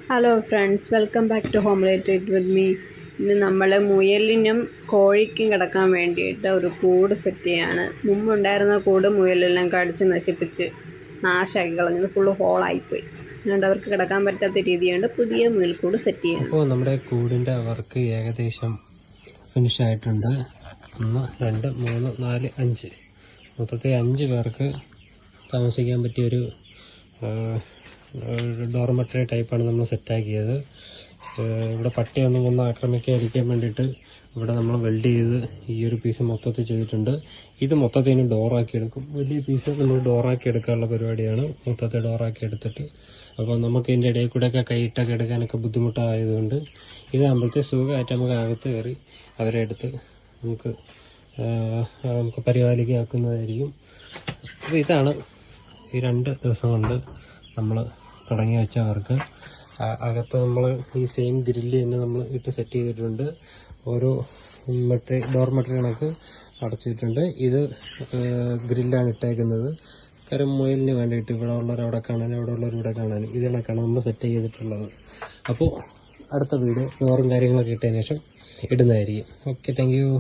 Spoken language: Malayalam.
Hello friends, welcome back to Homelight with me. ഇന്ന് നമ്മൾ മുയലിനും കോഴിക്കും കിടക്കാൻ വേണ്ടിയിട്ട് ഒരു കൂട് സെറ്റ് ചെയ്യാണ്. മുമ്പുണ്ടായിരുന്ന കൂട് മുയലെല്ലാം കടിച്ച് നശിപ്പിച്ച് നാശമാക്കി കളഞ്ഞത് ഫുള്ള് ഹോളായിപ്പോയി. അതുകൊണ്ട് അവർക്ക് കിടക്കാൻ പറ്റാത്ത രീതിയുണ്ട് പുതിയ മുയൽക്കൂട് സെറ്റ് ചെയ്യാൻ. അപ്പോൾ നമ്മുടെ കൂടിൻ്റെ വർക്ക് ഏകദേശം ഫിനിഷ് ആയിട്ടുണ്ട്. 1 2 3 4 5 മൊത്തത്തിൽ 5 പേർക്ക് താമസിക്കാൻ പറ്റിയൊരു ഡോർമെറ്ററി ടൈപ്പാണ് നമ്മൾ സെറ്റാക്കിയത്. ഇവിടെ പട്ടിയൊന്നും വന്ന് ആക്രമിക്കാതിരിക്കാൻ വേണ്ടിയിട്ട് ഇവിടെ നമ്മൾ വെൽഡ് ചെയ്ത് ഈ ഒരു പീസ് മൊത്തത്തിൽ ചെയ്തിട്ടുണ്ട്. ഇത് മൊത്തത്തിൽ ഇനി ഡോറാക്കി എടുക്കും. വലിയ പീസ് നമ്മൾ ഡോറാക്കി എടുക്കാനുള്ള പരിപാടിയാണ്. മൊത്തത്തിൽ ഡോറാക്കി എടുത്തിട്ട് അപ്പോൾ നമുക്ക് ഇതിൻ്റെ ഇടയിൽ കൂടെയൊക്കെ കൈയിട്ടൊക്കെ എടുക്കാനൊക്കെ ബുദ്ധിമുട്ടായതുകൊണ്ട് ഇതാകുമ്പോഴത്തെ സുഖമായിട്ട് നമുക്ക് അകത്ത് കയറി അവരെ എടുത്ത് നമുക്ക് പരിപാലിക്കാക്കുന്നതായിരിക്കും. അപ്പോൾ ഇതാണ് ഈ 2 ദിവസം കൊണ്ട് നമ്മൾ തുടങ്ങി വെച്ചവർക്ക്. അകത്ത് നമ്മൾ ഈ സെയിം ഗ്രില്ല് തന്നെ നമ്മൾ ഇട്ട് സെറ്റ് ചെയ്തിട്ടുണ്ട്. ഓരോ ഡോർമെറ്ററി കണക്ക് അടച്ചിട്ടുണ്ട്. ഇത് ഗ്രില്ലാണ് ഇട്ടേക്കുന്നത്. കാരണം മുയലിന് വേണ്ടിയിട്ട് ഇവിടെ ഉള്ളവർ അവിടെ കാണാനും അവിടെ ഉള്ളവർ ഇവിടെ കാണാനും ഇത് കണക്കാണ് നമ്മൾ സെറ്റ് ചെയ്തിട്ടുള്ളത്. അപ്പോൾ അടുത്ത വീഡിയോ ഡോറും കാര്യങ്ങളൊക്കെ ഇട്ടതിന് ശേഷം ഇടുന്നതായിരിക്കും. Okay, thank you.